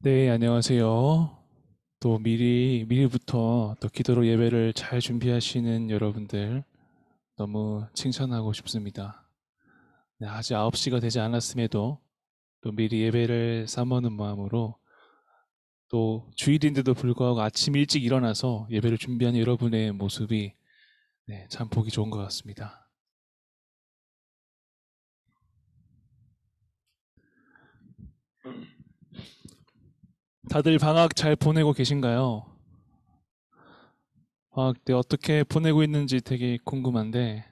네, 안녕하세요. 또 미리부터 또 기도로 예배를 잘 준비하시는 여러분들 너무 칭찬하고 싶습니다. 네, 아직 9시가 되지 않았음에도 또 미리 예배를 삼모는 마음으로 또 주일인데도 불구하고 아침 일찍 일어나서 예배를 준비하는 여러분의 모습이 네, 참 보기 좋은 것 같습니다. 다들 방학 잘 보내고 계신가요? 방학 때 어떻게 보내고 있는지 되게 궁금한데,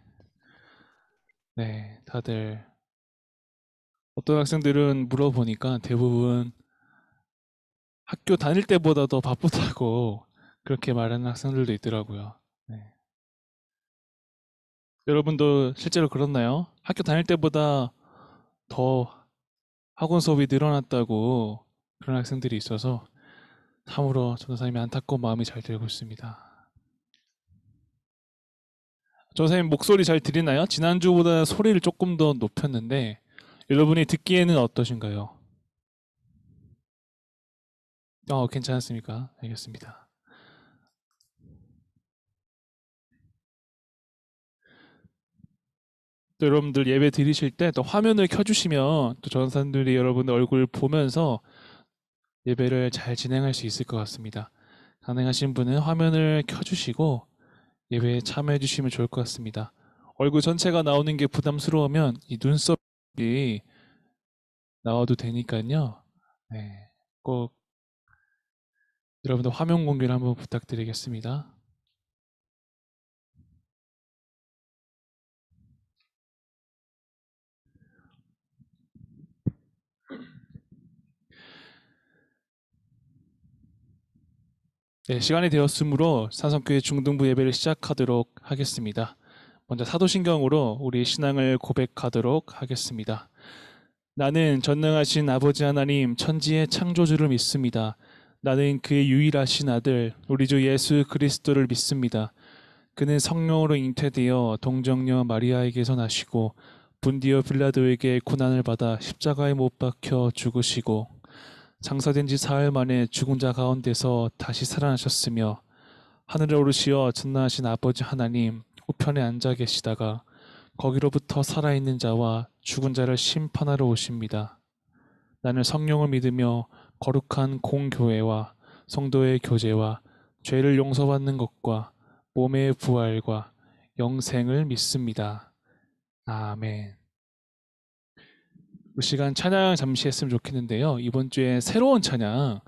네, 다들 어떤 학생들은 물어보니까 대부분 학교 다닐 때보다 더 바쁘다고 그렇게 말하는 학생들도 있더라고요. 네. 여러분도 실제로 그렇나요? 학교 다닐 때보다 더 학원 수업이 늘어났다고 그런 학생들이 있어서 참으로 전도사님이 안타까운 마음이 잘 들고 있습니다. 전도사님 목소리 잘 들리나요? 지난주보다 소리를 조금 더 높였는데 여러분이 듣기에는 어떠신가요? 괜찮습니까? 알겠습니다. 또 여러분들 예배 드리실 때 또 화면을 켜주시면 또 전사님들이 여러분들 얼굴 보면서 예배를 잘 진행할 수 있을 것 같습니다. 가능하신 분은 화면을 켜주시고 예배에 참여해 주시면 좋을 것 같습니다. 얼굴 전체가 나오는 게 부담스러우면 이 눈썹이 나와도 되니까요. 네, 꼭 여러분들 화면 공개를 한번 부탁드리겠습니다. 네, 시간이 되었으므로 산성교회 중등부 예배를 시작하도록 하겠습니다. 먼저 사도신경으로 우리 신앙을 고백하도록 하겠습니다. 나는 전능하신 아버지 하나님 천지의 창조주를 믿습니다. 나는 그의 유일하신 아들 우리 주 예수 그리스도를 믿습니다. 그는 성령으로 잉태되어 동정녀 마리아에게서 나시고 분디오 빌라도에게 고난을 받아 십자가에 못 박혀 죽으시고 장사된 지 사흘 만에 죽은 자 가운데서 다시 살아나셨으며 하늘에 오르시어 전능하신 아버지 하나님 우편에 앉아 계시다가 거기로부터 살아있는 자와 죽은 자를 심판하러 오십니다. 나는 성령을 믿으며 거룩한 공교회와 성도의 교제와 죄를 용서받는 것과 몸의 부활과 영생을 믿습니다. 아멘. 이 시간 찬양 잠시 했으면 좋겠는데요. 이번 주에 새로운 찬양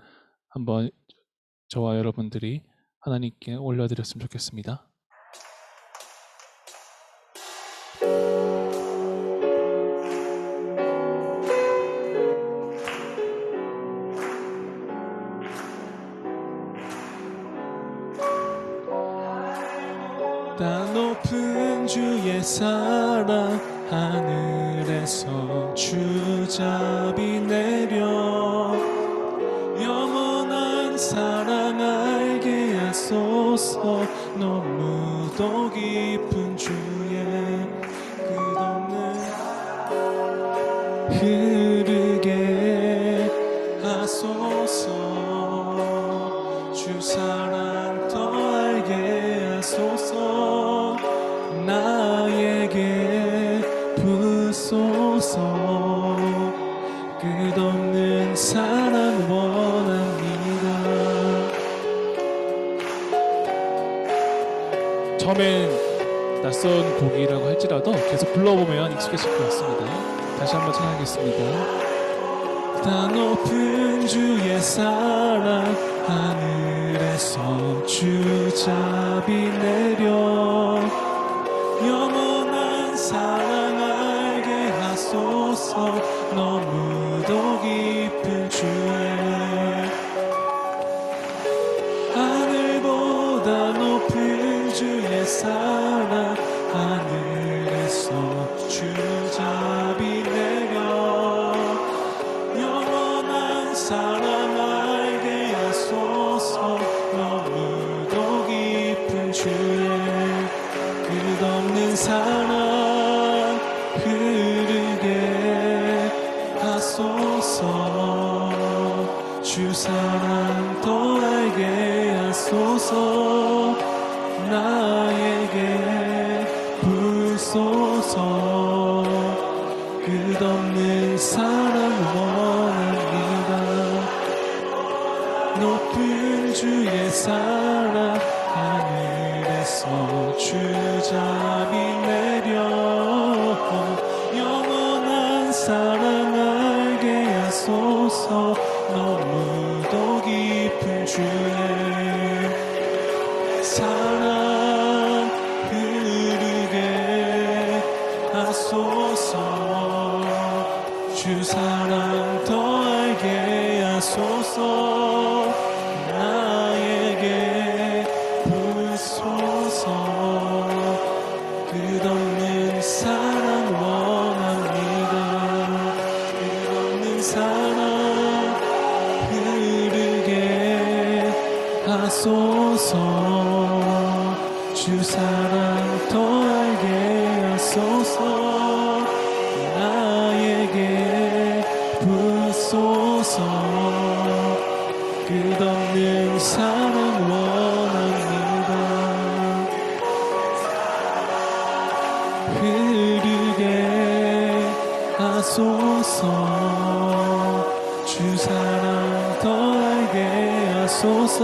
한번 저와 여러분들이 하나님께 올려드렸으면 좋겠습니다. 땅 높은 주의 사랑 하늘에서 주잡이 내려 영원한 사랑 알게 하소서. 너무도 깊은 주의 끝없는 흐르게 하소서. 주 사랑 더 알게 하소서. 나에게 부소서. 끝없는 사랑 원합니다. 처음엔 낯선 곡이라고 할지라도 계속 불러보면 익숙해질 것 같습니다. 다시 한번 찬양하겠습니다. 땅 높은 주의 사랑 하늘에서 주잡이 내려 영원한 사랑 알게 하소서. 너무도 깊은 주의 하늘보다 높은 주의 사랑 하늘에서 주잡이 내려 영원한 사랑 알게 하소서. 너무도 깊은 주의 하소서. 나에게 부소서. 끝없는 사랑 원합니다. 높은 주의 사랑 하늘에서 주자비 내려 영원한 사랑 알게 하소서. 너무도 깊은 주의 사랑 흐르게 하소서. 주 사랑 더 알게 하소서. 나에게 부소서. 끝없는 사랑 원합니다. 끝없는 사랑 흐르게 하소서. 주 사랑 더 알게 하소서. 나에게 부소서. 끝없는 사랑 원합니다. 흐르게 하소서. 주 사랑 더 알게 하소서.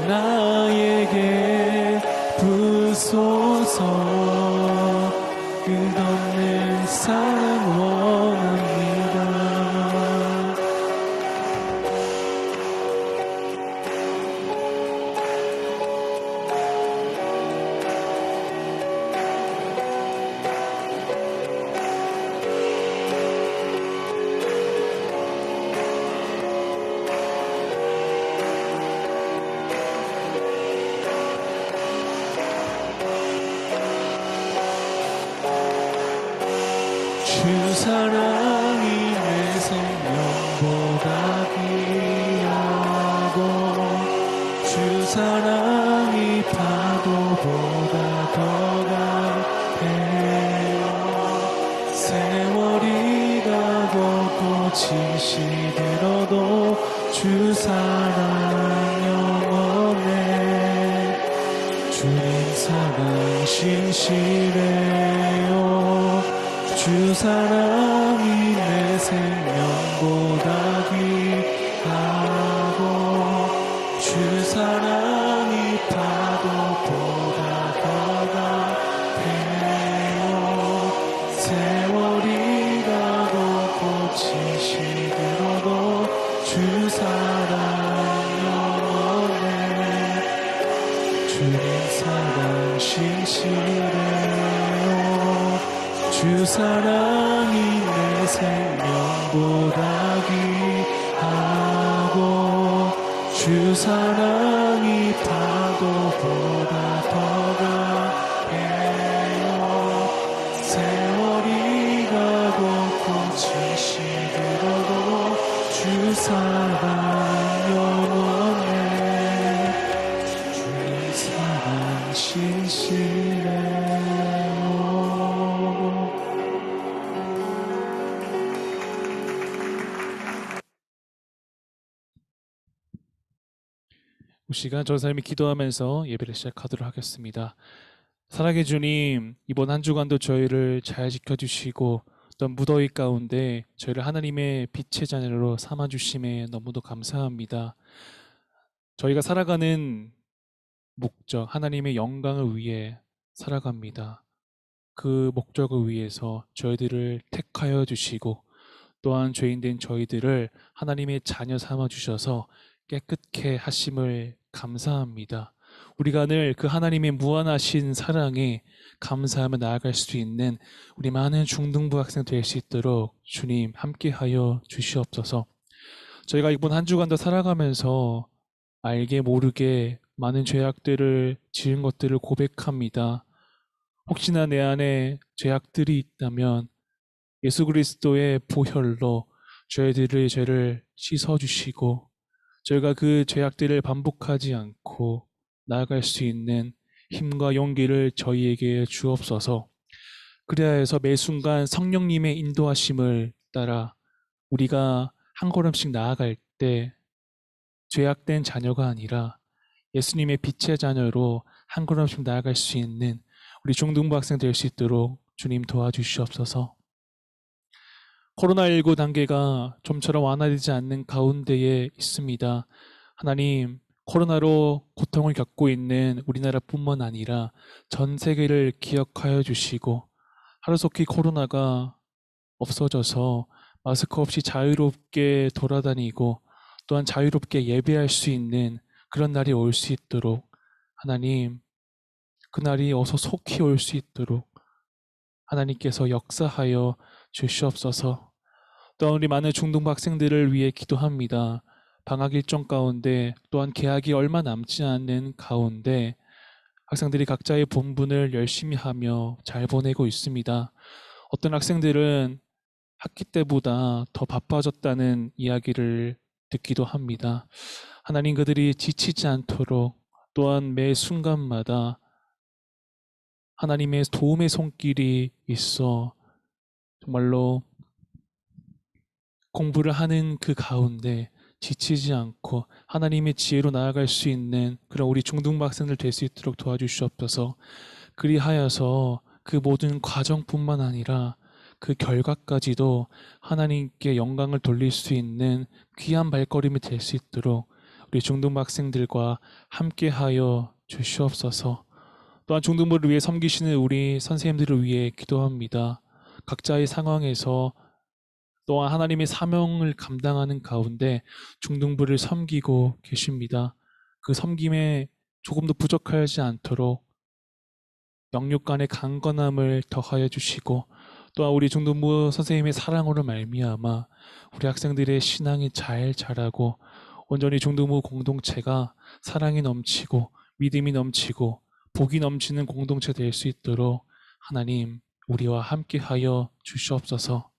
나에게 부소서. 끝없는 사랑 원합니다. 주 사랑이 내 생명보다 귀하고 주 사랑이 파도보다 더 강해요. 세월이 가고 꽃이 시들어도 주 사랑 영원해. 주님 사랑 신실해요. 주 사랑이 내 생명보다 귀하고 주 사랑이 파도보다 더 강해요. 세월이 가고 꽃이 시들어도 주 사랑 영원해. 주님 사랑 신실해요. 주 사랑이 내 생명보다 귀하고 주 사랑이 파도보다 더 강해요. 세월이 가고 꽃이 시들어도 주 사랑 영원해. 주님 사랑 신실해. 이 시간 저 사람이 기도하면서 예배를 시작하도록 하겠습니다. 사랑의 주님, 이번 한 주간도 저희를 잘 지켜주시고 어떤 무더위 가운데 저희를 하나님의 빛의 자녀로 삼아주심에 너무도 감사합니다. 저희가 살아가는 목적, 하나님의 영광을 위해 살아갑니다. 그 목적을 위해서 저희들을 택하여 주시고 또한 죄인된 저희들을 하나님의 자녀 삼아주셔서 깨끗게 하심을 감사합니다. 우리가 늘 그 하나님의 무한하신 사랑에 감사하며 나아갈 수 있는 우리 많은 중등부 학생 될 수 있도록 주님 함께하여 주시옵소서. 저희가 이번 한 주간도 살아가면서 알게 모르게 많은 죄악들을 지은 것들을 고백합니다. 혹시나 내 안에 죄악들이 있다면 예수 그리스도의 보혈로 저희들의 죄를 씻어주시고 저희가 그 죄악들을 반복하지 않고 나아갈 수 있는 힘과 용기를 저희에게 주옵소서. 그래야 해서 매 순간 성령님의 인도하심을 따라 우리가 한 걸음씩 나아갈 때 죄악된 자녀가 아니라 예수님의 빛의 자녀로 한 걸음씩 나아갈 수 있는 우리 중등부 학생 될 수 있도록 주님 도와주시옵소서. 코로나19 단계가 좀처럼 완화되지 않는 가운데에 있습니다. 하나님, 코로나로 고통을 겪고 있는 우리나라뿐만 아니라 전 세계를 기억하여 주시고 하루속히 코로나가 없어져서 마스크 없이 자유롭게 돌아다니고 또한 자유롭게 예배할 수 있는 그런 날이 올 수 있도록 하나님, 그날이 어서 속히 올 수 있도록 하나님께서 역사하여 주시옵소서. 또한 우리 많은 중등부 학생들을 위해 기도합니다. 방학 일정 가운데 또한 개학이 얼마 남지 않는 가운데 학생들이 각자의 본분을 열심히 하며 잘 보내고 있습니다. 어떤 학생들은 학기 때보다 더 바빠졌다는 이야기를 듣기도 합니다. 하나님, 그들이 지치지 않도록 또한 매 순간마다 하나님의 도움의 손길이 있어 정말로 공부를 하는 그 가운데 지치지 않고 하나님의 지혜로 나아갈 수 있는 그런 우리 중등부 학생들 될 수 있도록 도와주시옵소서. 그리하여서 그 모든 과정뿐만 아니라 그 결과까지도 하나님께 영광을 돌릴 수 있는 귀한 발걸음이 될 수 있도록 우리 중등부 학생들과 함께하여 주시옵소서. 또한 중등부를 위해 섬기시는 우리 선생님들을 위해 기도합니다. 각자의 상황에서 또한 하나님의 사명을 감당하는 가운데 중등부를 섬기고 계십니다. 그 섬김에 조금도 부족하지 않도록 영육 간의 강건함을 더하여 주시고 또한 우리 중등부 선생님의 사랑으로 말미암아 우리 학생들의 신앙이 잘 자라고 온전히 중등부 공동체가 사랑이 넘치고 믿음이 넘치고 복이 넘치는 공동체 될 수 있도록 하나님 우리와 함께하여 주시옵소서.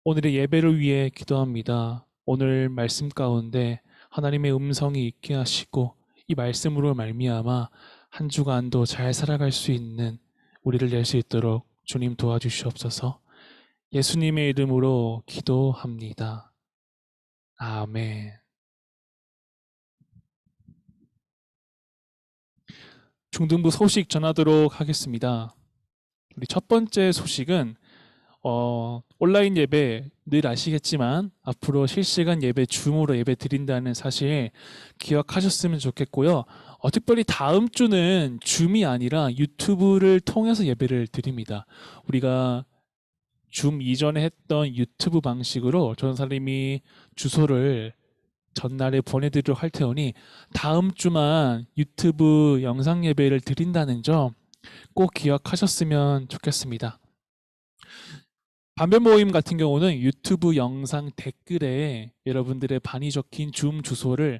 오늘의 예배를 위해 기도합니다. 오늘 말씀 가운데 하나님의 음성이 있게 하시고 이 말씀으로 말미암아 한 주간도 잘 살아갈 수 있는 우리를 낼 수 있도록 주님 도와주시옵소서. 예수님의 이름으로 기도합니다. 아멘. 중등부 소식 전하도록 하겠습니다. 우리 첫 번째 소식은 온라인 예배 늘 아시겠지만 앞으로 실시간 예배 줌으로 예배 드린다는 사실 기억하셨으면 좋겠고요. 특별히 다음 주는 줌이 아니라 유튜브를 통해서 예배를 드립니다. 우리가 줌 이전에 했던 유튜브 방식으로 전사님이 주소를 전날에 보내드리도록 할 테오니 다음 주만 유튜브 영상 예배를 드린다는 점 꼭 기억하셨으면 좋겠습니다. 반별 모임 같은 경우는 유튜브 영상 댓글에 여러분들의 반이 적힌 줌 주소를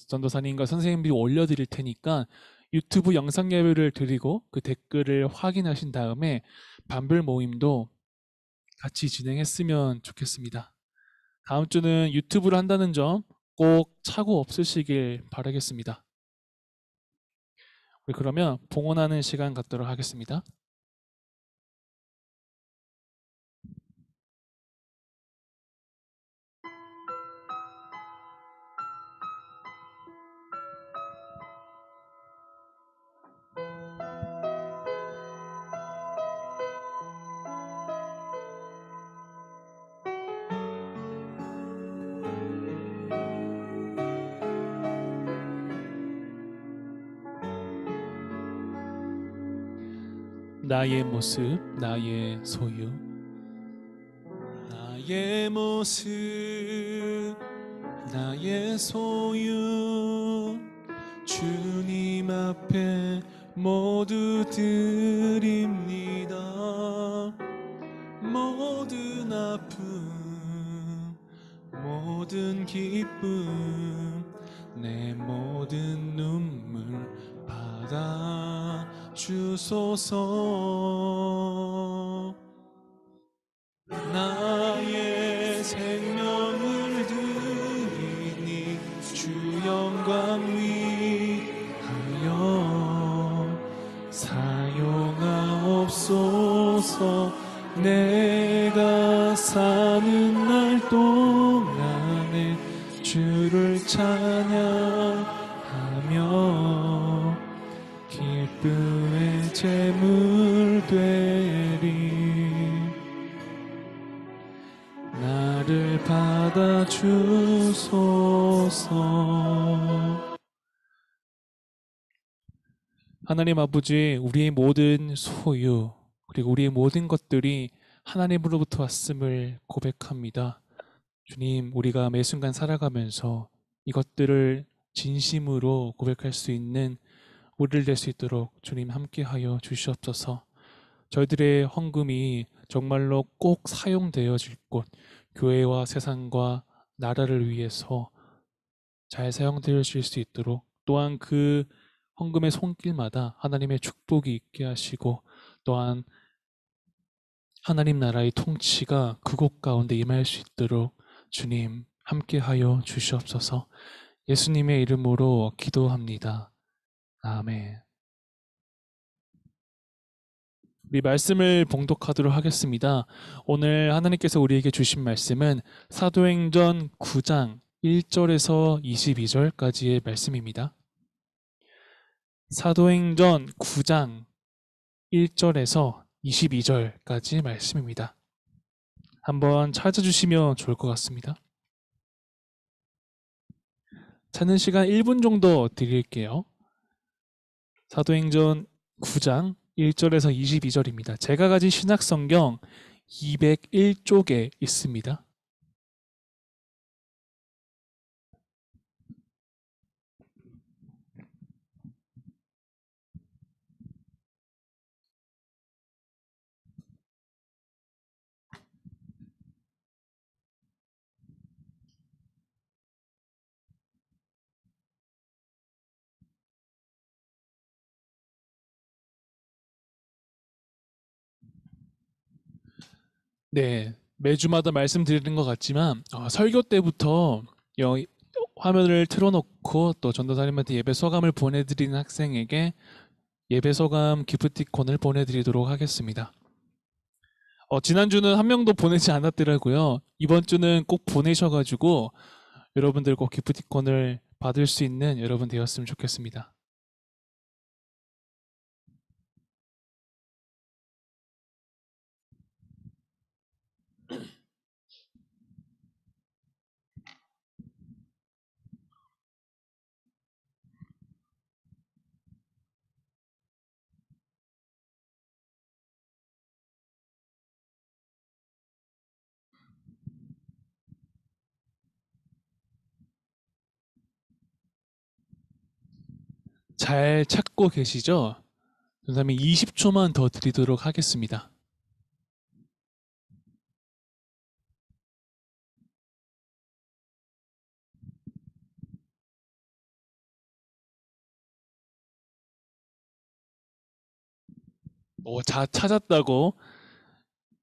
전도사님과 선생님들이 올려드릴 테니까 유튜브 영상 예배를 드리고 그 댓글을 확인하신 다음에 반별 모임도 같이 진행했으면 좋겠습니다. 다음 주는 유튜브를 한다는 점 꼭 착오 없으시길 바라겠습니다. 우리 그러면 봉헌하는 시간 갖도록 하겠습니다. 나의 모습, 나의 소유. 나의 모습, 나의 소유. 주님 앞에 모두 드립니다. 모든 아픔, 모든 기쁨, 내 모든 눈물 받아 주소서. 나의 생명을 드리니 주 영광 위하여 사용하옵소서. 내가 사는 날 동안에 주를 찬양 기쁨의 제물 되리. 나를 받아주소서. 하나님 아버지, 우리의 모든 소유, 그리고 우리의 모든 것들이 하나님으로부터 왔음을 고백합니다. 주님, 우리가 매 순간 살아가면서 이것들을 진심으로 고백할 수 있는 우리를 될 수 있도록 주님 함께하여 주시옵소서. 저희들의 헌금이 정말로 꼭 사용되어질 곳, 교회와 세상과 나라를 위해서 잘 사용되어질 수 있도록, 또한 그 헌금의 손길마다 하나님의 축복이 있게 하시고, 또한 하나님 나라의 통치가 그곳 가운데 임할 수 있도록 주님 함께하여 주시옵소서. 예수님의 이름으로 기도합니다. 아멘. 우리 말씀을 봉독하도록 하겠습니다. 오늘 하나님께서 우리에게 주신 말씀은 사도행전 9장 1절에서 22절까지의 말씀입니다. 사도행전 9장 1절에서 22절까지 말씀입니다. 한번 찾아주시면 좋을 것 같습니다. 찾는 시간 1분 정도 드릴게요. 사도행전 9장 1절에서 22절입니다. 제가 가진 신약성경 201쪽에 있습니다. 네, 매주마다 말씀드리는 것 같지만 설교 때부터 화면을 틀어놓고 또 전도사님한테 예배 소감을 보내드리는 학생에게 예배 소감 기프티콘을 보내드리도록 하겠습니다. 지난주는 한 명도 보내지 않았더라고요. 이번 주는 꼭 보내셔가지고 여러분들 꼭 기프티콘을 받을 수 있는 여러분 되었으면 좋겠습니다. 잘 찾고 계시죠? 전사님 20초만 더 드리도록 하겠습니다. 찾았다고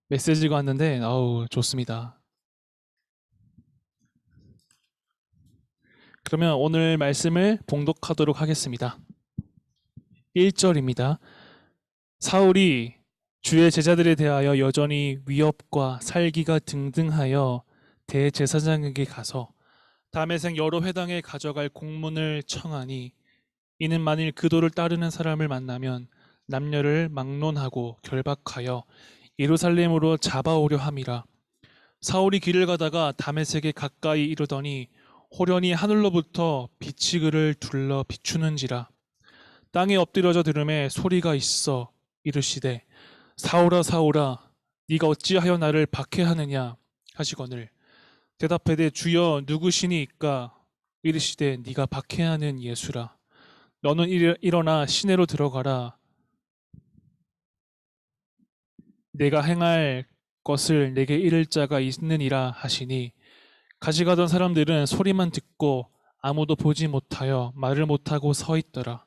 메시지가 왔는데 좋습니다. 그러면 오늘 말씀을 봉독하도록 하겠습니다. 1절입니다. 사울이 주의 제자들에 대하여 여전히 위협과 살기가 등등하여 대제사장에게 가서 다메섹 여러 회당에 가져갈 공문을 청하니 이는 만일 그 도를 따르는 사람을 만나면 남녀를 막론하고 결박하여 예루살렘으로 잡아오려 함이라. 사울이 길을 가다가 다메섹에 가까이 이르더니 호련히 하늘로부터 빛이 그를 둘러 비추는지라. 땅에 엎드려져 들음에 소리가 있어 이르시되 사울아 사울아 네가 어찌하여 나를 박해하느냐 하시거늘 대답하되 주여 누구시니이까 이르시되 네가 박해하는 예수라. 너는 일어나 시내로 들어가라. 내가 행할 것을 내게 이를 자가 있느니라 하시니 가져가던 사람들은 소리만 듣고 아무도 보지 못하여 말을 못하고 서 있더라.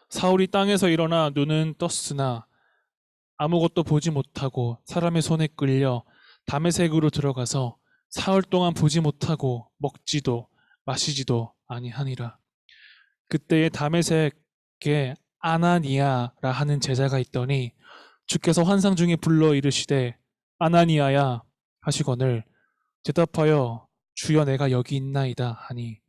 사울이 땅에서 일어나 눈은 떴으나 아무것도 보지 못하고 사람의 손에 끌려 다메섹으로 들어가서 사흘 동안 보지 못하고 먹지도 마시지도 아니하니라. 그때에 다메섹에 아나니아라 하는 제자가 있더니 주께서 환상 중에 불러 이르시되 아나니아야 하시거늘 대답하여 주여 내가 여기 있나이다 하니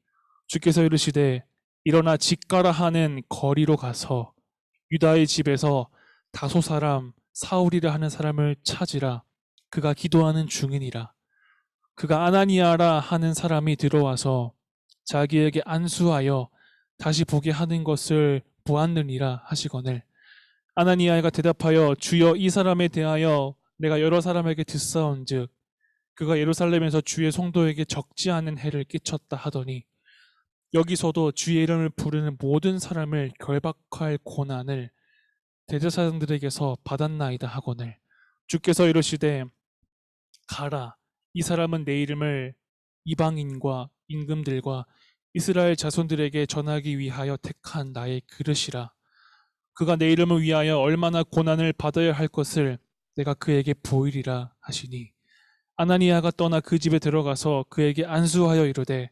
주께서 이르시되 일어나 집 가라 하는 거리로 가서 유다의 집에서 다소 사람 사울이라 하는 사람을 찾으라. 그가 기도하는 중이니라. 그가 아나니아라 하는 사람이 들어와서 자기에게 안수하여 다시 보게 하는 것을 보았느니라 하시거늘 아나니아가 대답하여 주여 이 사람에 대하여 내가 여러 사람에게 듣사온즉 그가 예루살렘에서 주의 성도에게 적지 않은 해를 끼쳤다 하더니 여기서도 주의 이름을 부르는 모든 사람을 결박할 고난을 대제사장들에게서 받았나이다 하거늘 주께서 이르시되 가라 이 사람은 내 이름을 이방인과 임금들과 이스라엘 자손들에게 전하기 위하여 택한 나의 그릇이라 그가 내 이름을 위하여 얼마나 고난을 받아야 할 것을 내가 그에게 보이리라 하시니 아나니아가 떠나 그 집에 들어가서 그에게 안수하여 이르되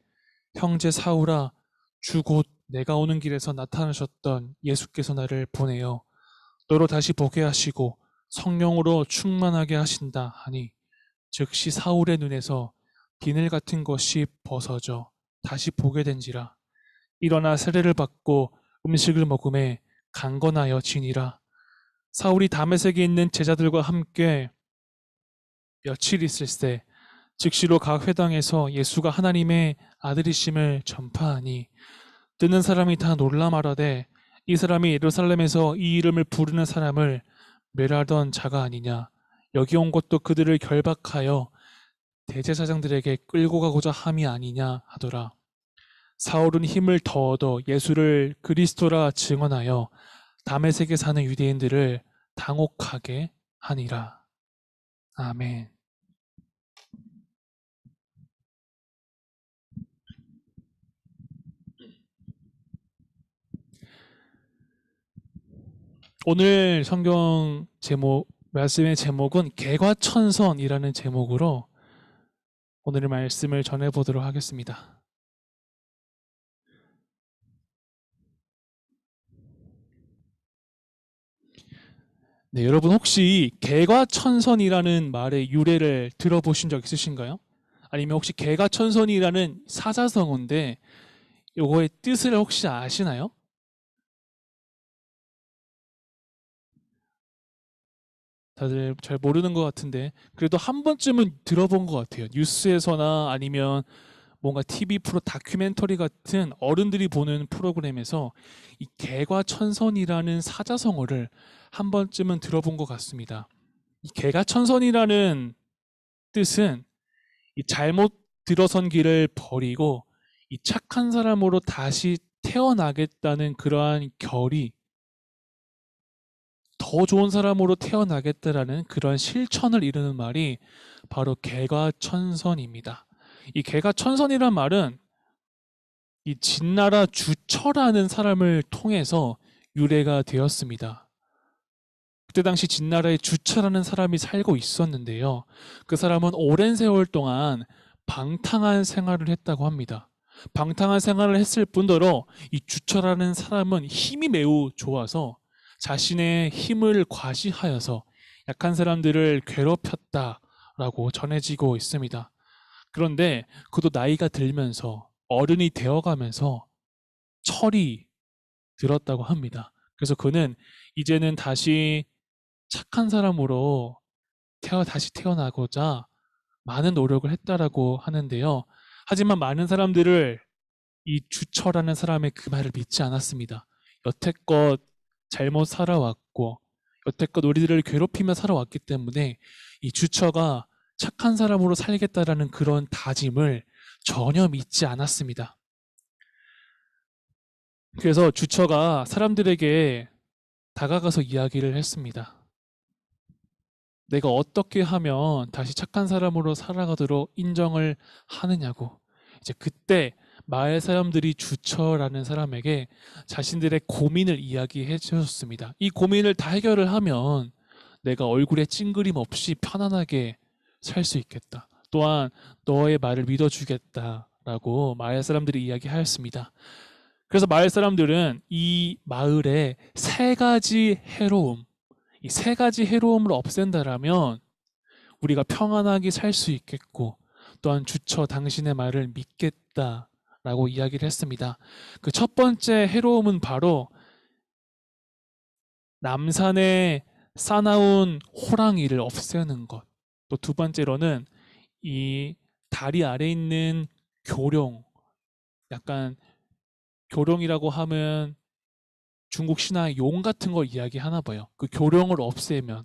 형제 사울아 주 곧 내가 오는 길에서 나타나셨던 예수께서 나를 보내어 너로 다시 보게 하시고 성령으로 충만하게 하신다 하니 즉시 사울의 눈에서 비늘 같은 것이 벗어져 다시 보게 된지라 일어나 세례를 받고 음식을 먹음에 강건하여 지니라 사울이 다메섹에 있는 제자들과 함께 며칠 있을새 즉시로 각 회당에서 예수가 하나님의 아들이심을 전파하니 듣는 사람이 다 놀라 말하되 이 사람이 예루살렘에서 이 이름을 부르는 사람을 멸하던 자가 아니냐 여기 온 것도 그들을 결박하여 대제사장들에게 끌고 가고자 함이 아니냐 하더라 사울은 힘을 더 얻어 예수를 그리스도라 증언하여 다메섹에 사는 유대인들을 당혹하게 하니라 아멘. 오늘 성경 제목, 말씀의 제목은 개과천선이라는 제목으로 오늘의 말씀을 전해보도록 하겠습니다. 네, 여러분 혹시 개과천선이라는 말의 유래를 들어보신 적 있으신가요? 아니면 혹시 개과천선이라는 사자성어인데 요거의 뜻을 혹시 아시나요? 다들 잘 모르는 것 같은데 그래도 한 번쯤은 들어본 것 같아요. 뉴스에서나 아니면 뭔가 TV 프로 다큐멘터리 같은 어른들이 보는 프로그램에서 이 개과천선이라는 사자성어를 한 번쯤은 들어본 것 같습니다. 이 개과천선이라는 뜻은 이 잘못 들어선 길을 버리고 이 착한 사람으로 다시 태어나겠다는 그러한 결의 더 좋은 사람으로 태어나겠다라는 그런 실천을 이루는 말이 바로 개과천선입니다. 이 개과천선이란 말은 이 진나라 주처라는 사람을 통해서 유래가 되었습니다. 그때 당시 진나라에 주처라는 사람이 살고 있었는데요. 그 사람은 오랜 세월 동안 방탕한 생활을 했다고 합니다. 방탕한 생활을 했을 뿐더러 이 주처라는 사람은 힘이 매우 좋아서 자신의 힘을 과시하여서 약한 사람들을 괴롭혔다라고 전해지고 있습니다. 그런데 그도 나이가 들면서 어른이 되어가면서 철이 들었다고 합니다. 그래서 그는 이제는 다시 착한 사람으로 다시 태어나고자 많은 노력을 했다라고 하는데요. 하지만 많은 사람들을 이 주처라는 사람의 그 말을 믿지 않았습니다. 여태껏 잘못 살아왔고 여태껏 우리들을 괴롭히며 살아왔기 때문에 이 주처가 착한 사람으로 살겠다라는 그런 다짐을 전혀 믿지 않았습니다. 그래서 주처가 사람들에게 다가가서 이야기를 했습니다. 내가 어떻게 하면 다시 착한 사람으로 살아가도록 인정을 하느냐고. 이제 그때 마을 사람들이 주처라는 사람에게 자신들의 고민을 이야기해 주셨습니다. 이 고민을 다 해결을 하면 내가 얼굴에 찡그림 없이 편안하게 살 수 있겠다. 또한 너의 말을 믿어주겠다라고 마을 사람들이 이야기하였습니다. 그래서 마을 사람들은 이 마을에 세 가지 해로움, 이 세 가지 해로움을 없앤다라면 우리가 평안하게 살 수 있겠고 또한 주처 당신의 말을 믿겠다라고 이야기를 했습니다. 그 첫 번째 해로움은 바로 남산에 싸나운 호랑이를 없애는 것. 또 두 번째로는 이 다리 아래 있는 교룡, 약간 교룡이라고 하면 중국 신화의 용 같은 걸 이야기하나 봐요. 그 교룡을 없애면.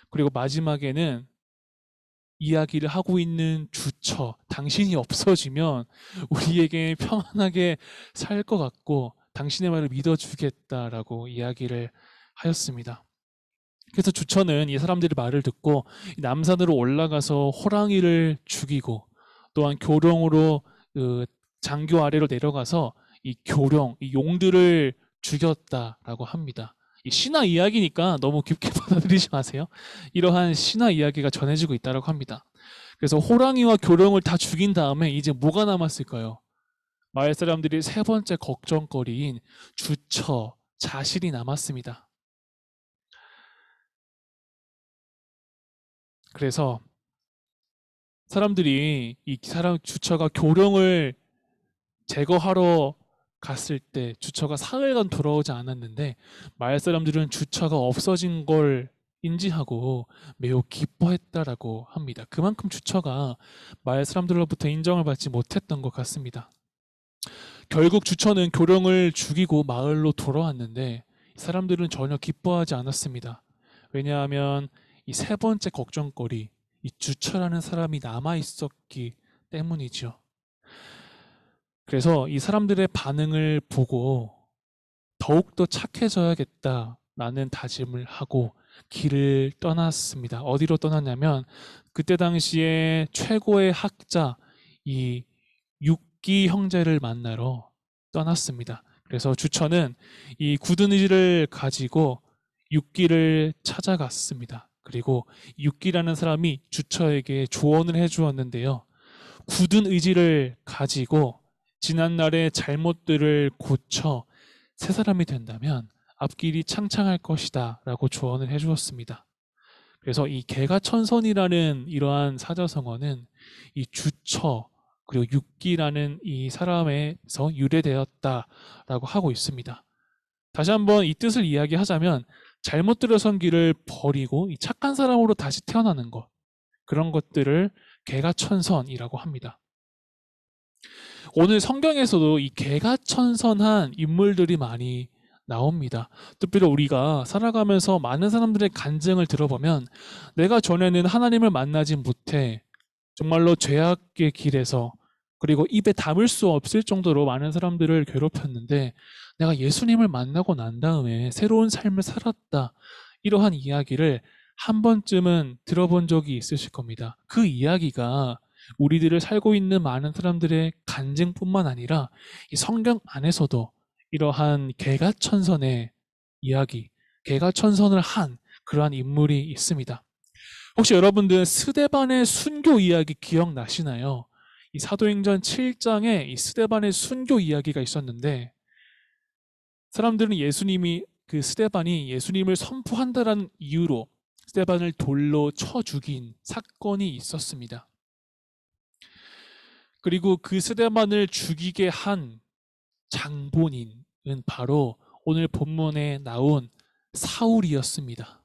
그리고 마지막에는 이야기를 하고 있는 주처, 당신이 없어지면 우리에게 평안하게 살 것 같고 당신의 말을 믿어주겠다라고 이야기를 하였습니다. 그래서 주처는 이 사람들의 말을 듣고 남산으로 올라가서 호랑이를 죽이고 또한 교룡으로 그 장교 아래로 내려가서 이 교룡, 이 용들을 죽였다라고 합니다. 이 신화 이야기니까 너무 깊게 받아들이지 마세요. 이러한 신화 이야기가 전해지고 있다고 합니다. 그래서 호랑이와 교룡을 다 죽인 다음에 이제 뭐가 남았을까요? 마을 사람들이 세 번째 걱정거리인 주처, 자실이 남았습니다. 그래서 사람들이 이 사람 주처가 교룡을 제거하러 갔을 때 주처가 사흘간 돌아오지 않았는데 마을 사람들은 주처가 없어진 걸 인지하고 매우 기뻐했다라고 합니다. 그만큼 주처가 마을 사람들로부터 인정을 받지 못했던 것 같습니다. 결국 주처는 교룡을 죽이고 마을로 돌아왔는데 사람들은 전혀 기뻐하지 않았습니다. 왜냐하면 이 세 번째 걱정거리, 이 주처라는 사람이 남아 있었기 때문이죠. 그래서 이 사람들의 반응을 보고 더욱더 착해져야겠다라는 다짐을 하고 길을 떠났습니다. 어디로 떠났냐면 그때 당시에 최고의 학자 이 육기 형제를 만나러 떠났습니다. 그래서 주처는 이 굳은 의지를 가지고 육기를 찾아갔습니다. 그리고 육기라는 사람이 주처에게 조언을 해주었는데요. 굳은 의지를 가지고 지난날의 잘못들을 고쳐 새 사람이 된다면 앞길이 창창할 것이다 라고 조언을 해주었습니다. 그래서 이 개가천선이라는 이러한 사자성어는 이 주처 그리고 육기라는 이 사람에서 유래되었다라고 하고 있습니다. 다시 한번 이 뜻을 이야기하자면 잘못 들어선 길을 버리고 이 착한 사람으로 다시 태어나는 것, 그런 것들을 개가천선이라고 합니다. 오늘 성경에서도 이 개가천선한 인물들이 많이 나옵니다. 특별히 우리가 살아가면서 많은 사람들의 간증을 들어보면 내가 전에는 하나님을 만나지 못해 정말로 죄악의 길에서 그리고 입에 담을 수 없을 정도로 많은 사람들을 괴롭혔는데 내가 예수님을 만나고 난 다음에 새로운 삶을 살았다. 이러한 이야기를 한 번쯤은 들어본 적이 있으실 겁니다. 그 이야기가 우리들을 살고 있는 많은 사람들의 간증뿐만 아니라 이 성경 안에서도 이러한 개가천선의 이야기, 개가천선을 한 그러한 인물이 있습니다. 혹시 여러분들 스데반의 순교 이야기 기억나시나요? 이 사도행전 7장에 이 스데반의 순교 이야기가 있었는데 사람들은 그 스데반이 예수님을 선포한다라는 이유로 스데반을 돌로 쳐 죽인 사건이 있었습니다. 그리고 그 스데반을 죽이게 한 장본인은 바로 오늘 본문에 나온 사울이었습니다.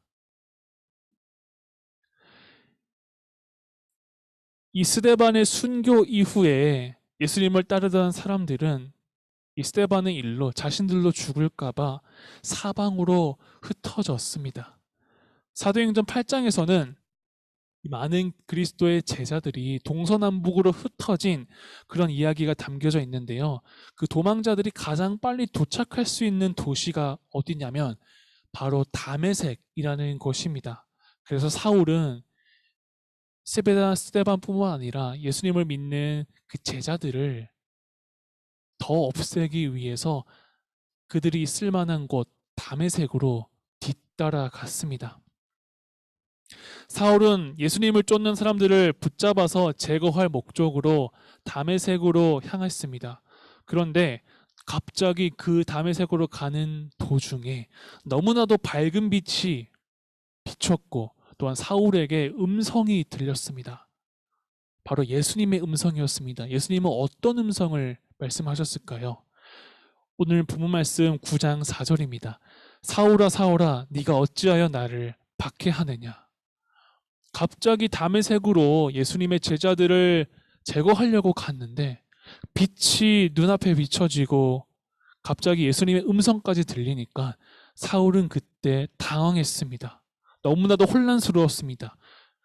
이 스데반의 순교 이후에 예수님을 따르던 사람들은 이 스데반의 일로 자신들도 죽을까봐 사방으로 흩어졌습니다. 사도행전 8장에서는 많은 그리스도의 제자들이 동서남북으로 흩어진 그런 이야기가 담겨져 있는데요. 그 도망자들이 가장 빨리 도착할 수 있는 도시가 어디냐면 바로 다메섹이라는 곳입니다. 그래서 사울은 스데반뿐만 아니라 예수님을 믿는 그 제자들을 더 없애기 위해서 그들이 있을 만한 곳 다메섹으로 뒤따라갔습니다. 사울은 예수님을 쫓는 사람들을 붙잡아서 제거할 목적으로 다메섹으로 향했습니다. 그런데 갑자기 그 다메섹으로 가는 도중에 너무나도 밝은 빛이 비쳤고 또한 사울에게 음성이 들렸습니다. 바로 예수님의 음성이었습니다. 예수님은 어떤 음성을 말씀하셨을까요? 오늘 본문 말씀 9장 4절입니다. 사울아 사울아 네가 어찌하여 나를 박해하느냐. 갑자기 다메섹으로 예수님의 제자들을 제거하려고 갔는데 빛이 눈앞에 비춰지고 갑자기 예수님의 음성까지 들리니까 사울은 그때 당황했습니다. 너무나도 혼란스러웠습니다.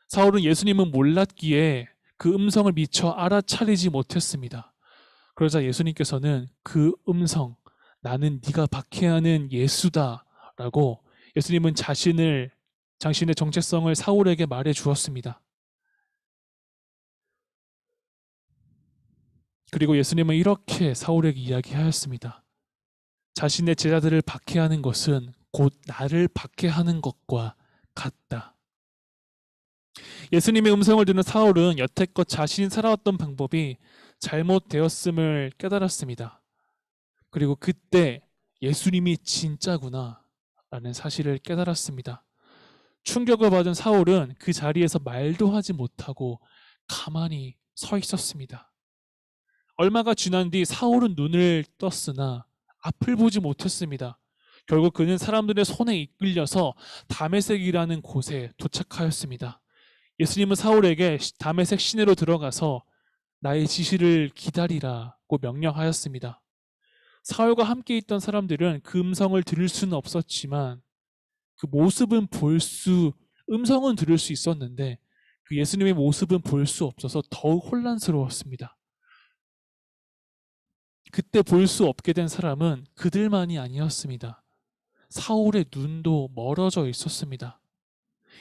사울은 예수님은 몰랐기에 그 음성을 미처 알아차리지 못했습니다. 그러자 예수님께서는 그 음성, 나는 네가 박해하는 예수다 라고 예수님은 자신의 정체성을 사울에게 말해 주었습니다. 그리고 예수님은 이렇게 사울에게 이야기하였습니다. 자신의 제자들을 박해하는 것은 곧 나를 박해하는 것과 같다. 예수님의 음성을 듣는 사울은 여태껏 자신이 살아왔던 방법이 잘못되었음을 깨달았습니다. 그리고 그때 예수님이 진짜구나 라는 사실을 깨달았습니다. 충격을 받은 사울은 그 자리에서 말도 하지 못하고 가만히 서 있었습니다. 얼마가 지난 뒤 사울은 눈을 떴으나 앞을 보지 못했습니다. 결국 그는 사람들의 손에 이끌려서 다메섹이라는 곳에 도착하였습니다. 예수님은 사울에게 다메섹 시내로 들어가서 나의 지시를 기다리라고 명령하였습니다. 사울과 함께 있던 사람들은 그 음성을 들을 수는 없었지만 그 모습은 음성은 들을 수 있었는데 그 예수님의 모습은 볼 수 없어서 더욱 혼란스러웠습니다. 그때 볼 수 없게 된 사람은 그들만이 아니었습니다. 사울의 눈도 멀어져 있었습니다.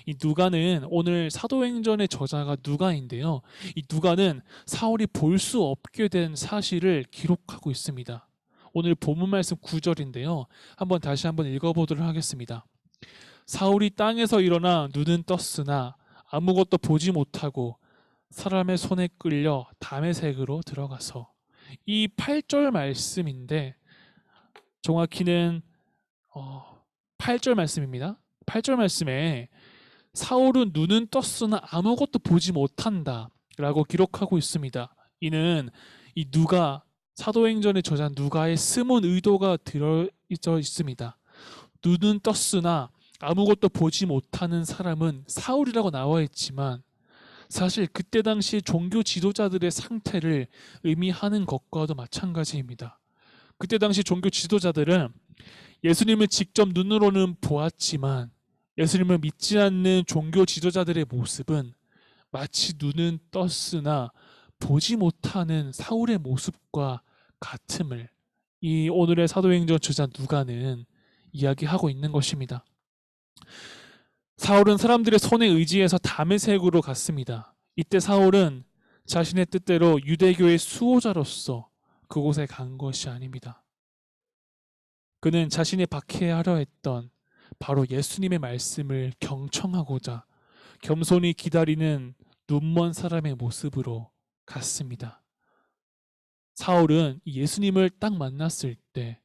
이 누가는 오늘 사도행전의 저자가 누가인데요. 이 누가는 사울이 볼 수 없게 된 사실을 기록하고 있습니다. 오늘 본문 말씀 9절인데요. 다시 한번 읽어보도록 하겠습니다. 사울이 땅에서 일어나 눈은 떴으나 아무것도 보지 못하고 사람의 손에 끌려 다메섹으로 들어가서, 이 8절 말씀인데 정확히는 8절 말씀입니다. 8절 말씀에 사울은 눈은 떴으나 아무것도 보지 못한다 라고 기록하고 있습니다. 이는 이 사도행전의 저자 누가의 숨은 의도가 들어있어 있습니다. 눈은 떴으나 아무것도 보지 못하는 사람은 사울이라고 나와 있지만 사실 그때 당시 종교 지도자들의 상태를 의미하는 것과도 마찬가지입니다. 그때 당시 종교 지도자들은 예수님을 직접 눈으로는 보았지만 예수님을 믿지 않는 종교 지도자들의 모습은 마치 눈은 떴으나 보지 못하는 사울의 모습과 같음을 이 오늘의 사도행전 저자 누가는 이야기하고 있는 것입니다. 사울은 사람들의 손에 의지해서 다메섹으로 갔습니다. 이때 사울은 자신의 뜻대로 유대교의 수호자로서 그곳에 간 것이 아닙니다. 그는 자신이 박해하려 했던 바로 예수님의 말씀을 경청하고자 겸손히 기다리는 눈먼 사람의 모습으로 갔습니다. 사울은 예수님을 딱 만났을 때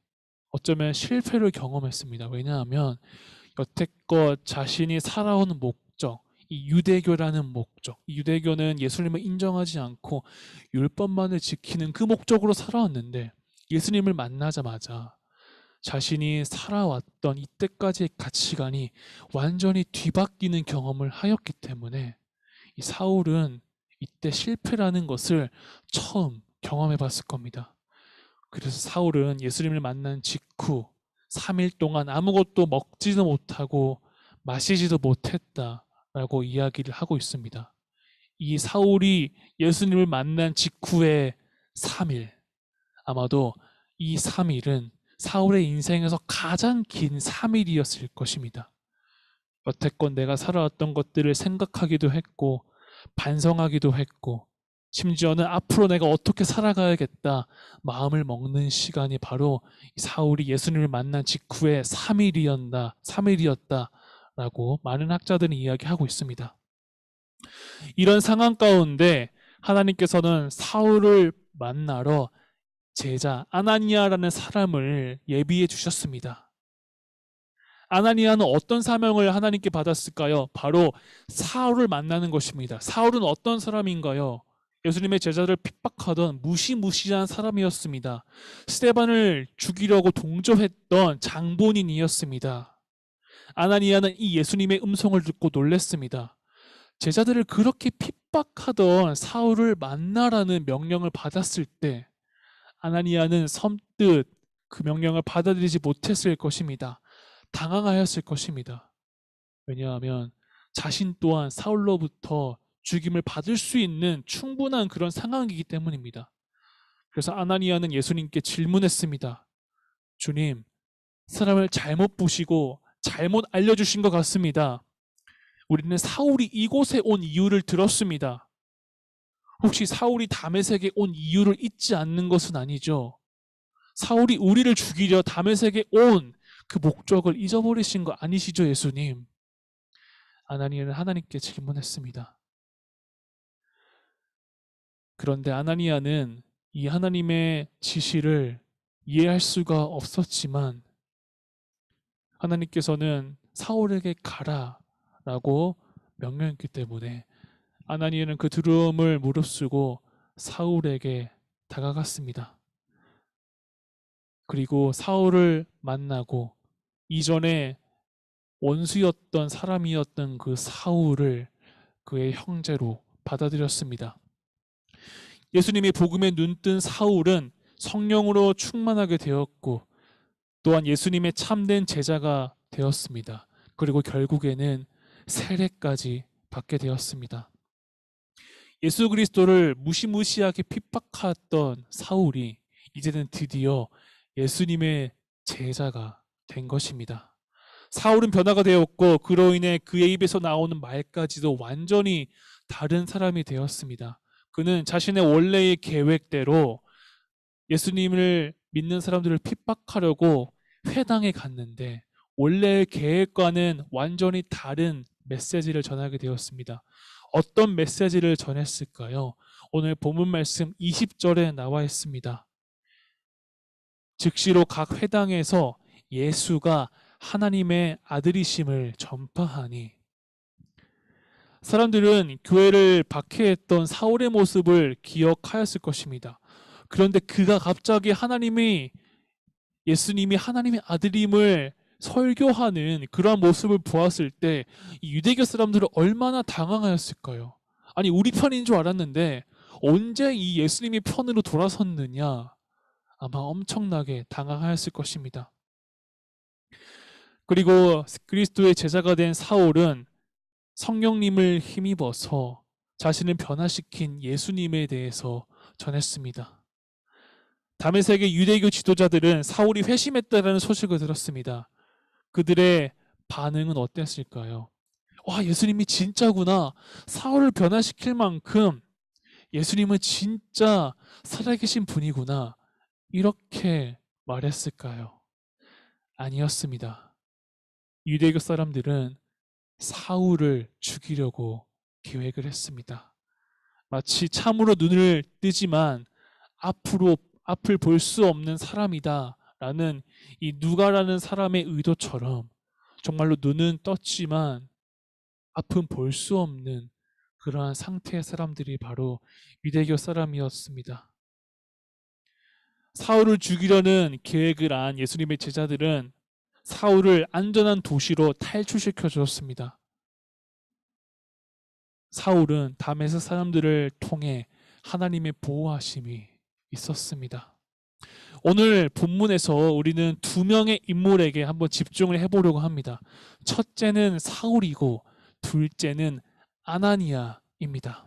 어쩌면 실패를 경험했습니다. 왜냐하면 여태껏 자신이 살아온 목적, 이 유대교라는 목적, 이 유대교는 예수님을 인정하지 않고 율법만을 지키는 그 목적으로 살아왔는데 예수님을 만나자마자 자신이 살아왔던 이때까지의 가치관이 완전히 뒤바뀌는 경험을 하였기 때문에 이 사울은 이때 실패라는 것을 처음 경험해 봤을 겁니다. 그래서 사울은 예수님을 만난 직후 3일 동안 아무것도 먹지도 못하고 마시지도 못했다라고 이야기를 하고 있습니다. 이 사울이 예수님을 만난 직후의 3일, 아마도 이 3일은 사울의 인생에서 가장 긴 3일이었을 것입니다. 여태껏 내가 살아왔던 것들을 생각하기도 했고 반성하기도 했고 심지어는 앞으로 내가 어떻게 살아가야겠다 마음을 먹는 시간이 바로 사울이 예수님을 만난 직후의 3일이었다라고 많은 학자들은 이야기하고 있습니다. 이런 상황 가운데 하나님께서는 사울을 만나러 제자 아나니아라는 사람을 예비해 주셨습니다. 아나니아는 어떤 사명을 하나님께 받았을까요? 바로 사울을 만나는 것입니다. 사울은 어떤 사람인가요? 예수님의 제자들을 핍박하던 무시무시한 사람이었습니다. 스데반을 죽이려고 동조했던 장본인이었습니다. 아나니아는 이 예수님의 음성을 듣고 놀랐습니다. 제자들을 그렇게 핍박하던 사울을 만나라는 명령을 받았을 때 아나니아는 섬뜩 그 명령을 받아들이지 못했을 것입니다. 당황하였을 것입니다. 왜냐하면 자신 또한 사울로부터 죽임을 받을 수 있는 충분한 그런 상황이기 때문입니다. 그래서 아나니아는 예수님께 질문했습니다. 주님, 사람을 잘못 보시고 잘못 알려주신 것 같습니다. 우리는 사울이 이곳에 온 이유를 들었습니다. 혹시 사울이 다메섹에 온 이유를 잊지 않는 것은 아니죠? 사울이 우리를 죽이려 다메섹에 온 그 목적을 잊어버리신 거 아니시죠, 예수님? 아나니아는 하나님께 질문했습니다. 그런데 아나니아는 이 하나님의 지시를 이해할 수가 없었지만 하나님께서는 사울에게 가라라고 명령했기 때문에 아나니아는 그 두려움을 무릅쓰고 사울에게 다가갔습니다. 그리고 사울을 만나고 이전에 원수였던 사람이었던 그 사울을 그의 형제로 받아들였습니다. 예수님이 복음에 눈뜬 사울은 성령으로 충만하게 되었고 또한 예수님의 참된 제자가 되었습니다. 그리고 결국에는 세례까지 받게 되었습니다. 예수 그리스도를 무시무시하게 핍박하던 사울이 이제는 드디어 예수님의 제자가 된 것입니다. 사울은 변화가 되었고 그로 인해 그의 입에서 나오는 말까지도 완전히 다른 사람이 되었습니다. 그는 자신의 원래의 계획대로 예수님을 믿는 사람들을 핍박하려고 회당에 갔는데 원래의 계획과는 완전히 다른 메시지를 전하게 되었습니다. 어떤 메시지를 전했을까요? 오늘 본문 말씀 20절에 나와 있습니다. 즉시로 각 회당에서 예수가 하나님의 아들이심을 전파하니 사람들은 교회를 박해했던 사울의 모습을 기억하였을 것입니다. 그런데 그가 갑자기 예수님이 하나님의 아들임을 설교하는 그러한 모습을 보았을 때 유대교 사람들은 얼마나 당황하였을까요? 아니 우리 편인 줄 알았는데 언제 이 예수님이 편으로 돌아섰느냐? 아마 엄청나게 당황하였을 것입니다. 그리고 그리스도의 제자가 된 사울은 성령님을 힘입어서 자신을 변화시킨 예수님에 대해서 전했습니다. 다메섹의 유대교 지도자들은 사울이 회심했다라는 소식을 들었습니다. 그들의 반응은 어땠을까요? 와, 예수님이 진짜구나. 사울을 변화시킬 만큼 예수님은 진짜 살아계신 분이구나. 이렇게 말했을까요? 아니었습니다. 유대교 사람들은 사울을 죽이려고 계획을 했습니다. 마치 참으로 눈을 뜨지만 앞을 볼 수 없는 사람이다 라는 이 누가라는 사람의 의도처럼 정말로 눈은 떴지만 앞은 볼 수 없는 그러한 상태의 사람들이 바로 유대교 사람이었습니다. 사울을 죽이려는 계획을 한 예수님의 제자들은 사울을 안전한 도시로 탈출시켜 주었습니다. 사울은 다메섹 사람들을 통해 하나님의 보호하심이 있었습니다. 오늘 본문에서 우리는 두 명의 인물에게 한번 집중을 해보려고 합니다. 첫째는 사울이고 둘째는 아나니아입니다.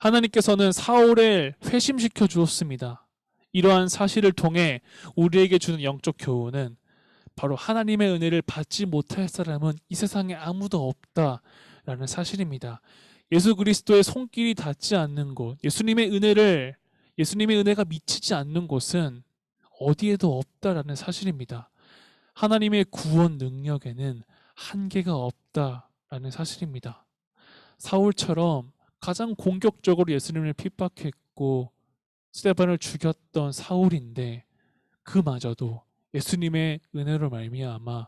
하나님께서는 사울을 회심시켜 주었습니다. 이러한 사실을 통해 우리에게 주는 영적 교훈은 바로 하나님의 은혜를 받지 못할 사람은 이 세상에 아무도 없다라는 사실입니다. 예수 그리스도의 손길이 닿지 않는 곳, 예수님의 은혜가 미치지 않는 곳은 어디에도 없다라는 사실입니다. 하나님의 구원 능력에는 한계가 없다라는 사실입니다. 사울처럼 가장 공격적으로 예수님을 핍박했고 스데반을 죽였던 사울인데 그마저도 예수님의 은혜로 말미암아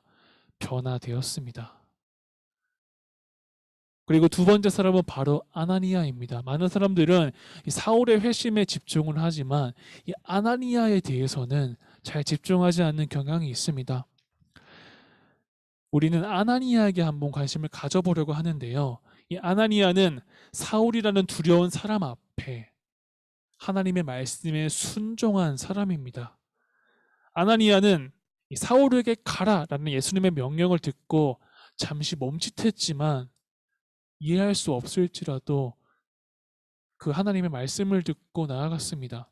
변화되었습니다. 그리고 두 번째 사람은 바로 아나니아입니다. 많은 사람들은 이 사울의 회심에 집중을 하지만 이 아나니아에 대해서는 잘 집중하지 않는 경향이 있습니다. 우리는 아나니아에게 한번 관심을 가져보려고 하는데요. 이 아나니아는 사울이라는 두려운 사람 앞에 하나님의 말씀에 순종한 사람입니다. 아나니아는 이 사울에게 가라라는 예수님의 명령을 듣고 잠시 멈칫했지만 이해할 수 없을지라도 그 하나님의 말씀을 듣고 나아갔습니다.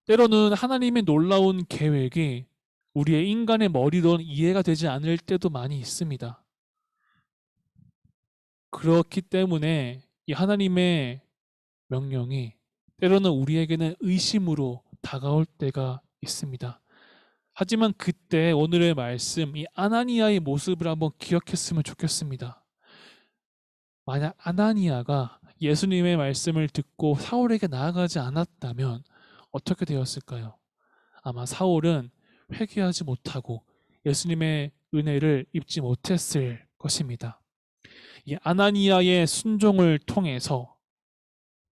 때로는 하나님의 놀라운 계획이 우리의 인간의 머리로는 이해가 되지 않을 때도 많이 있습니다. 그렇기 때문에 이 하나님의 명령이 때로는 우리에게는 의심으로 다가올 때가 있습니다. 하지만 그때 오늘의 말씀, 이 아나니아의 모습을 한번 기억했으면 좋겠습니다. 만약 아나니아가 예수님의 말씀을 듣고 사울에게 나아가지 않았다면 어떻게 되었을까요? 아마 사울은 회개하지 못하고 예수님의 은혜를 입지 못했을 것입니다. 이 아나니아의 순종을 통해서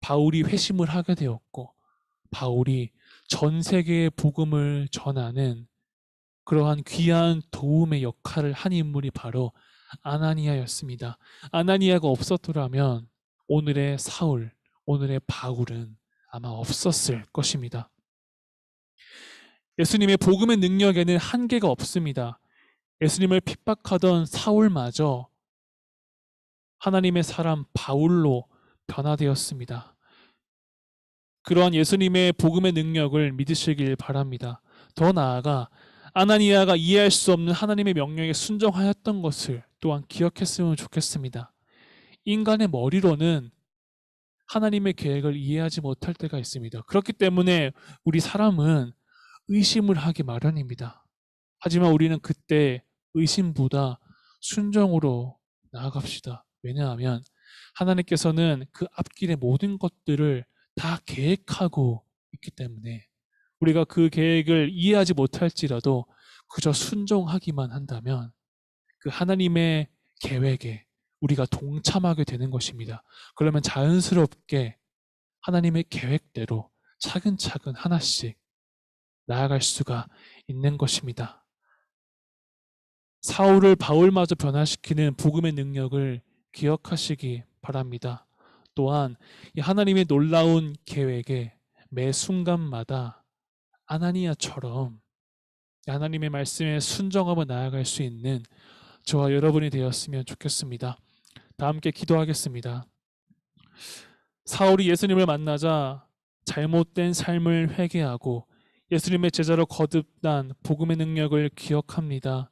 바울이 회심을 하게 되었고, 바울이 전 세계에 복음을 전하는 그러한 귀한 도움의 역할을 한 인물이 바로 아나니아였습니다. 아나니아가 없었더라면 오늘의 사울, 오늘의 바울은 아마 없었을 것입니다. 예수님의 복음의 능력에는 한계가 없습니다. 예수님을 핍박하던 사울마저 하나님의 사람 바울로 변화되었습니다. 그러한 예수님의 복음의 능력을 믿으시길 바랍니다. 더 나아가 아나니아가 이해할 수 없는 하나님의 명령에 순종하였던 것을 또한 기억했으면 좋겠습니다. 인간의 머리로는 하나님의 계획을 이해하지 못할 때가 있습니다. 그렇기 때문에 우리 사람은 의심을 하기 마련입니다. 하지만 우리는 그때 의심보다 순종으로 나아갑시다. 왜냐하면 하나님께서는 그 앞길의 모든 것들을 다 계획하고 있기 때문에 우리가 그 계획을 이해하지 못할지라도 그저 순종하기만 한다면 그 하나님의 계획에 우리가 동참하게 되는 것입니다. 그러면 자연스럽게 하나님의 계획대로 차근차근 하나씩 나아갈 수가 있는 것입니다. 사울을 바울마저 변화시키는 복음의 능력을 기억하시기 바랍니다. 또한 이 하나님의 놀라운 계획에 매 순간마다 아나니아처럼 하나님의 말씀에 순종하며 나아갈 수 있는 저와 여러분이 되었으면 좋겠습니다. 다 함께 기도하겠습니다. 사울이 예수님을 만나자 잘못된 삶을 회개하고 예수님의 제자로 거듭난 복음의 능력을 기억합니다.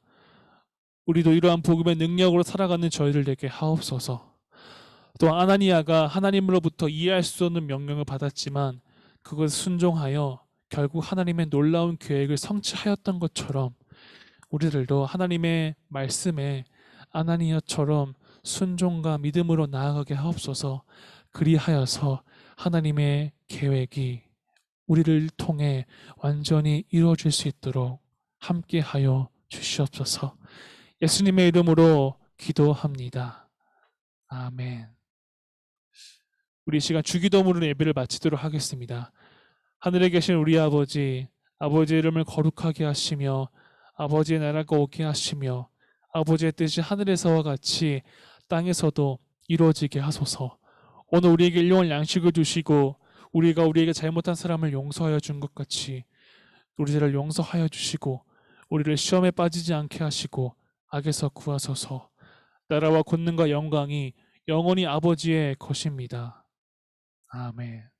우리도 이러한 복음의 능력으로 살아가는 저희들 되게 하옵소서. 또 아나니아가 하나님으로부터 이해할 수 없는 명령을 받았지만 그것을 순종하여 결국 하나님의 놀라운 계획을 성취하였던 것처럼 우리들도 하나님의 말씀에 아나니아처럼 순종과 믿음으로 나아가게 하옵소서. 그리하여서 하나님의 계획이 우리를 통해 완전히 이루어질 수 있도록 함께하여 주시옵소서. 예수님의 이름으로 기도합니다. 아멘. 우리 이 시간 주기도문으로 예배를 마치도록 하겠습니다. 하늘에 계신 우리 아버지, 아버지의 이름을 거룩하게 하시며 아버지의 나라가 오게 하시며 아버지의 뜻이 하늘에서와 같이 땅에서도 이루어지게 하소서. 오늘 우리에게 일용할 양식을 주시고 우리가 우리에게 잘못한 사람을 용서하여 준 것 같이 우리들을 용서하여 주시고 우리를 시험에 빠지지 않게 하시고 악에서 구하소서. 나라와 권능과 영광이 영원히 아버지의 것입니다. 아멘.